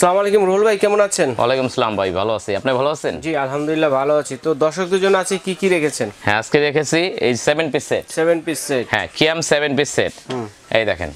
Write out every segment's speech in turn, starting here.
আসসালামু আলাইকুম রুহুল ভাই, কেমন আছেন? ওয়ালাইকুম আসসালাম ভাই, ভালো আছি। আপনি ভালো আছেন? জি আলহামদুলিল্লাহ ভালো আছি। তো দর্শকদের জন্য আছে কি কি রেখেছেন? হ্যাঁ, আজকে রেখেছি এই 7 পিস সেট। 7 piece set. হ্যাঁ, কিয়াম 7 পিস সেট। এই দেখেন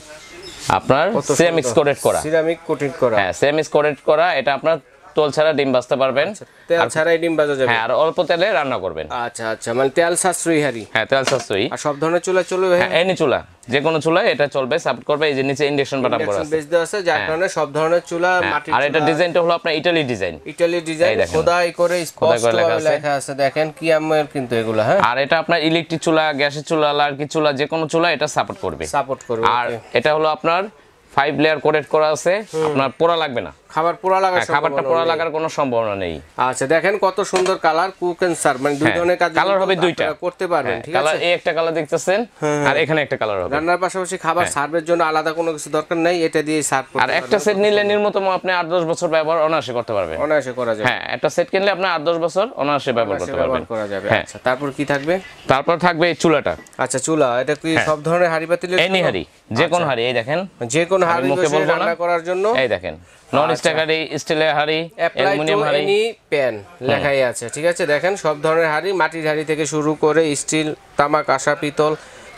আপনার সিরামিক্স কোটেড করা। সিরামিক কোটেড করা। হ্যাঁ, সিরামিক্স কোটেড করা। এটা আপনার তেল ছাড়া ডিম ভাজতে পারবেন। তেল ছাড়াই ডিম ভাজা যাবে। হ্যাঁ, আর অল্প তেলে রান্না করবেন। আচ্ছা আচ্ছা, মানে তেল সাশ্রয়ী হাঁড়ি। হ্যাঁ, তেল সাশ্রয়ী। আর সব ধরনের চুলা চলবে? হ্যাঁ, এনি চুলা, যে কোনো চুলায় এটা চলবে, সাপোর্ট করবে। এই যে নিচে ইন্ডাকশন বাটন করা আছে, বেশ দেওয়া আছে, যার কারণে সব ধরনের চুলা মাটির। আর এটা ডিজাইনটা হলো আপনার ইতালি ডিজাইন। ইতালি ডিজাইন খোদাই করে স্পষ্ট লেখা আছে, দেখেন কিয়ামের কিন্তু এগুলা। হ্যাঁ, আর এটা আপনার ইলেকট্রিক চুলা, গ্যাসের চুলা, লার্কি চুলা, যে কোনো চুলা এটা সাপোর্ট করবে। আর এটা হলো আপনার 5 লেয়ার কোটেড করা আছে, আপনার পোড়া লাগবে না। খাবার পোড়া লাগার খাবারটা পোড়া লাগার কোনো সম্ভাবনা নেই। আচ্ছা, দেখেন কত সুন্দর কালার, কুক এন্ড সার্ভ, মানে দুই ধরনের কাজ কালার হবে, দুইটা করতে পারবেন। ঠিক আছে, কালার এই একটা কালার দেখতেছেন, আর এখানে একটা কালার হবে। রান্নার পাশাপাশি খাবার সার্ভের জন্য আলাদা কোনো কিছু দরকার নাই, এটা দিয়ে সার্ভ করতে আর একটা সেট নিলে নির্মতম আপনি 8-10 বছর ব্যবহার অনায়াসে করতে পারবেন। অনায়াসে করা যাবে। হ্যাঁ, একটা সেট কিনলে আপনি 8-10 বছর অনায়াসে ব্যবহার করতে পারবেন। আচ্ছা, তারপর কি থাকবে? তারপর থাকবে এই চুলাটা। আচ্ছা, চুলা এটা কি সব ধরনের হাঁড়ি পাতিলের? এনি হাঁড়ি, যে কোন হাঁড়ি। এই দেখেন, যে কোন হাঁড়ি রান্না করার জন্য। এই দেখেন, নন স্টিক হাঁড়ি, স্টিলের হাঁড়ি, অ্যালুমিনিয়াম হাঁড়ি, এনি প্যান লেখাই আছে। ঠিক আছে, দেখেন সব ধরনের হাঁড়ি, মাটির হাঁড়ি থেকে শুরু করে স্টিল, তামা, কাঁসা, পিতল।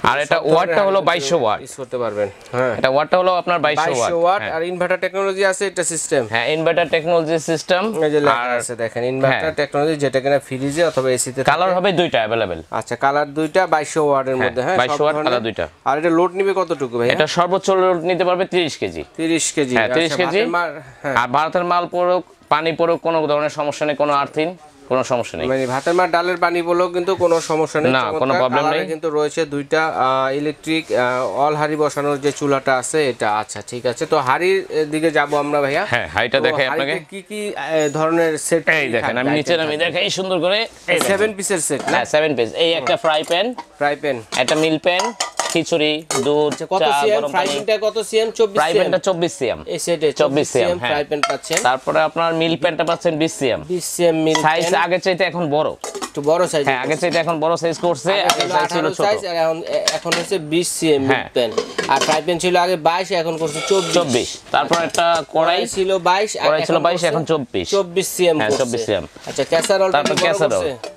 আর এটা ওয়াটটা হলো 2200 ওয়াট ইউজ করতে পারবেন। হ্যাঁ, এটা ওয়াটটা হলো আপনার 2200 ওয়াট। আর ইনভার্টার টেকনোলজি আছে, এটা সিস্টেম। হ্যাঁ, ইনভার্টার টেকনোলজি সিস্টেম। এই যে লেখা আছে দেখেন, ইনভার্টার টেকনোলজি, যেটা কিনা ফ্রিজে অথবা এসিতে। কালার হবে দুইটা अवेलेबल। আচ্ছা, কালার দুইটা 2200 ওয়াটের মধ্যে। হ্যাঁ, 2200 ওয়াট কালার দুইটা। আর এটা লোড নিবে কতটুকু ভাই? এটা সর্বোচ্চ লোড নিতে পারবে 30 কেজি। 30 কেজি। হ্যাঁ, 30 কেজি। আর ভারতের মাল পড়ুক, পানি পড়ুক, কোনো ধরনের সমস্যা নেই, কোনো আর্থিং, কোনো সমস্যা নেই। মানে ভাতের মার ডালের পানি বলেও কিন্তু কোনো সমস্যা নেই, না, কোনো প্রবলেম নেই। কিন্তু রয়েছে দুইটা ইলেকট্রিক অল হাঁড়ি বসানোর যে চুলাটা আছে এটা। আচ্ছা, ঠিক আছে, তো হাঁড়ির দিকে যাব আমরা ভাইয়া। হ্যাঁ, হাঁড়িটা দেখাই আপনাকে কি কি ধরনের সেট। এই দেখেন, আমি নিচে নামি দেখাই সুন্দর করে। 7 পিসের সেট। হ্যাঁ, 7 পিস। এই একটা ফ্রাই প্যান, একটা মিল প্যান, খিচুড়ি, দুধ, কত চা, সিএম গরম ফ্রাই পানি। প্যানটা কত সিএম? 24 ফ্রাই প্যানটা 24 সিএম। এই সেটে 24 সিএম ফ্রাই প্যান পাচ্ছেন। তারপরে আপনার মিল প্যানটা পাচ্ছেন 20 সিএম। 20 সিএম মিল সাইজ আগে চাইতে এখন বড়, একটু বড় সাইজ। হ্যাঁ, আগে চাইতে এখন বড় সাইজ করছে, আগে সাইজ ছিল ছোট। সাইজ আর এখন হচ্ছে 20 সিএম মিল প্যান। আর ফ্রাই প্যান ছিল আগে 22, এখন করছে 24। তারপর একটা কড়াই ছিল 22, এখন 24 সিএম। হ্যাঁ, 24 সিএম। আচ্ছা, ক্যাসারোল। তারপর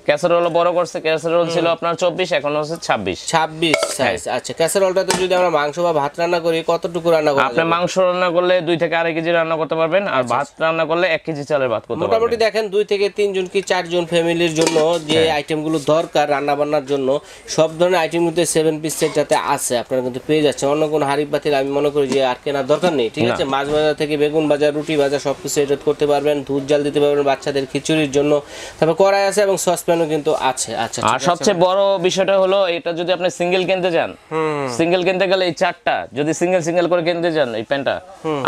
ক্যাসারোল বড় করছে, ক্যাসারোল ছিল আপনার 24, এখন হচ্ছে 26 সাইজ। আচ্ছা, ক্যাসারোলটাতে যদি আমরা মাংস বা ভাত রান্না করি, কতটুকু রান্না করা যাবে? আপনি মাংস রান্না করলে 2 থেকে 2.5 কেজি রান্না করতে পারবেন, আর ভাত রান্না করলে 1 কেজি চালের ভাত করতে পারবেন। মোটামুটি দেখেন 2 থেকে 3 জন কি 4 জন ফ্যামিলির জন্য যে আইটেমগুলো দরকার রান্না বান্নার জন্য, সব ধরনের আইটেমগুলো 7 পিস সেটটাতে আছে। আপনারা কিন্তু পেয়ে যাচ্ছেন। অন্য কোনো হাঁড়ি পাতিল আমি মনে করি যে আর কেনার দরকার নেই। ঠিক আছে, মাছ ভাজা থেকে বেগুন ভাজা, রুটি ভাজা সবকিছু এটা করতে পারবেন। দুধ জাল দিতে পারবেন বাচ্চাদের খিচুড়ির জন্য। তারপর কড়াই আছে এবং সসপ্যানও কিন্তু আছে। আচ্ছা, আর সবচেয়ে বড় বিষয়টা হলো এটা যদি আপনি সিঙ্গেল কিনতে যান, সিঙ্গেল কিনতে গেলে এই চারটা যদি সিঙ্গেল করে কিনতে যান এই প্যানটা,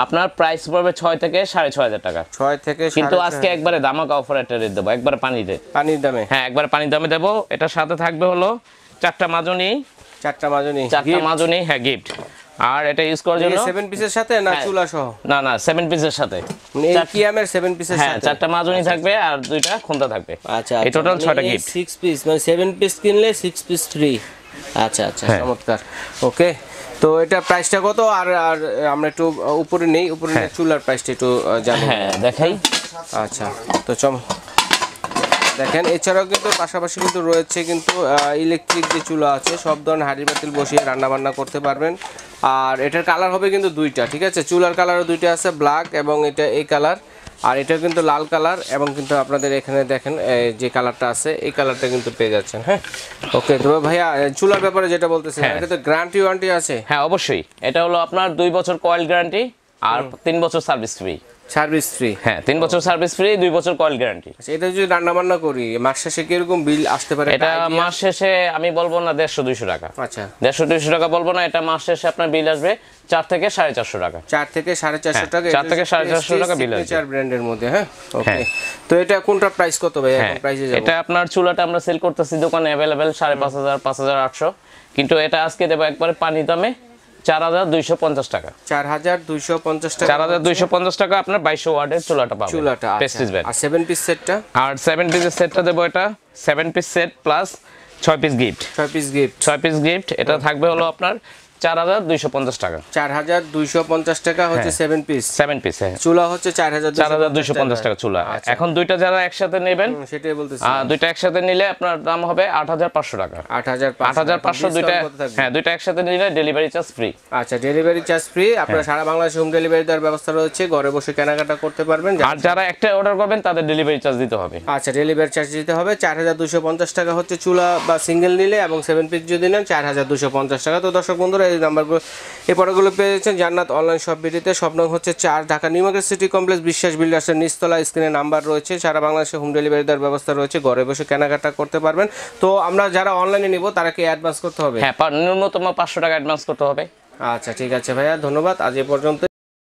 আপনার প্রাইস পড়বে 6 থেকে 6.5 টাকা। 6 থেকে। কিন্তু আজকে একবারে ধামাকা অফার একটা রেট দেবো, একবারে পানির দামে। হ্যাঁ, একবারে পানির দামে দেবো। এটার সাথে থাকবে হলো 4টা মাজনি। 4টা মাজনি, হ্যাঁ, গিফট। আর এটা ইউজ করার জন্য 7 পিসের সাথে না চুলা সহ? না 7 পিসের সাথে। মানে এই কিয়ামের 7 পিসের সাথে। হ্যাঁ, 4টা মাজনি থাকবে আর 2টা খুন্তা থাকবে। আচ্ছা, এই টোটাল 6টা গিফট। 6 পিস, মানে 7 পিস কিনলে 6 পিস ফ্রি। আচ্ছা, চমৎকার। ওকে, তো এটা প্রাইসটা কত? আর আমরা একটু উপরে নেই, চুলার প্রাইসটা একটু জানি। হ্যাঁ, দেখাই। আচ্ছা, তো দেখেন, এছাড়াও কিন্তু পাশাপাশি কিন্তু রয়েছে কিন্তু ইলেকট্রিক যে চুলা আছে, সব ধরনের হাঁড়ি পাতিল বসিয়ে রান্না বান্না করতে পারবেন। আর এটার কালার হবে কিন্তু দুইটা। ঠিক আছে, চুলার কালারও দুইটা আছে, ব্ল্যাক এবং এটা এই কালার। আর এটা কিন্তু লাল কালার, এবং কিন্তু আপনাদের এখানে দেখেন যে কালারটা আছে এই কালারটা কিন্তু পেয়ে যাচ্ছেন। হ্যাঁ, ওকে। তো ভাইয়া চুলার ব্যাপারে যেটা বলতেছেন, এটা তো গ্যারান্টি ওয়ারেন্টি আছে? হ্যাঁ, অবশ্যই। এটা হলো আপনার 2 বছর কয়েল গ্যারান্টি আর 3 বছর সার্ভিস ফ্রি। হ্যাঁ, 3 বছর সার্ভিস ফ্রি, 2 বছর কয়েল গ্যারান্টি। আচ্ছা, এটা যদি রান্না বান্না করি মাস শেষে কিরকম বিল আসতে পারে? এটা মাস শেষে আমি বলবো না 150-200 টাকা। আচ্ছা, 150-200 টাকা বলবো না। এটা মাস শেষে আপনার বিল আসবে 4 থেকে 450 টাকা। 4 থেকে 450 টাকা। 4 থেকে 450 টাকা বিল আসবে। 4 ব্র্যান্ডের মধ্যে। হ্যাঁ, ওকে। তো এটা কোনটা প্রাইস কত ভাই? এখন প্রাইসে যাব। এটা আপনার চুলাটা আমরা সেল করতেছি দোকানে अवेलेबल 5,500 5,800, কিন্তু এটা আজকে দেব একবারে পানি দামে 4,250 টাকা। 4,250 টাকা। 4,250 টাকা আপনার 2200 ওয়াটের চুলাটা পাবেন। Prestige brand. আর 7 পিস সেটটা? আর 7 পিসের সেটটা দেব এটা 7 piece set plus 6 piece gift. 6 piece gift. 6 piece gift. এটা থাকবে হলো আপনার 4250 টাকা। 4250 টাকা হচ্ছে 7 পিস। 7 পিস, হ্যাঁ। চুলা হচ্ছে 4250 টাকা চুলা। এখন দুইটা যারা একসাথে নেবেন, সেটাই বলতেছি, দুইটা একসাথে নিলে আপনার দাম হবে 8500 টাকা। 8500 দুইটা, হ্যাঁ, দুইটা একসাথে নিলে ডেলিভারি চার্জ ফ্রি। আচ্ছা, ডেলিভারি চার্জ ফ্রি। আপনারা সারা বাংলাদেশে হোম ডেলিভারি দেওয়ার ব্যবস্থা রয়েছে, ঘরে বসে কেনাকাটা করতে পারবেন। আর যারা একটা অর্ডার করবেন তাদের ডেলিভারি চার্জ দিতে হবে। আচ্ছা, ডেলিভারি চার্জ দিতে হবে। 4250 টাকা হচ্ছে চুলা বা সিঙ্গেল নিলে, এবং 7 পিস যদি নেন 4250 টাকা। তো দর্শক বন্ধুরা, এই নাম্বারগুলো, এই প্রোডাক্টগুলো পেয়ে যাচ্ছেন জান্নাত অনলাইন শপ বিডিতে। সব নং হচ্ছে 4, Dhaka new market city complex, বিশ্বাস বিল্ডার্সের নিচতলা। স্ক্রিনে নাম্বার রয়েছে, সারা বাংলাদেশে হোম ডেলিভারি দেওয়ার ব্যবস্থা রয়েছে, ঘরে বসে কেনাকাটা করতে পারবেন। তো আমরা যারা অনলাইনে নিব তারা কি অ্যাডভান্স করতে হবে? হ্যাঁ, ন্যূনতম 500 টাকা অ্যাডভান্স করতে হবে। আচ্ছা, ঠিক আছে ভাইয়া, ধন্যবাদ। আজ এই পর্যন্ত।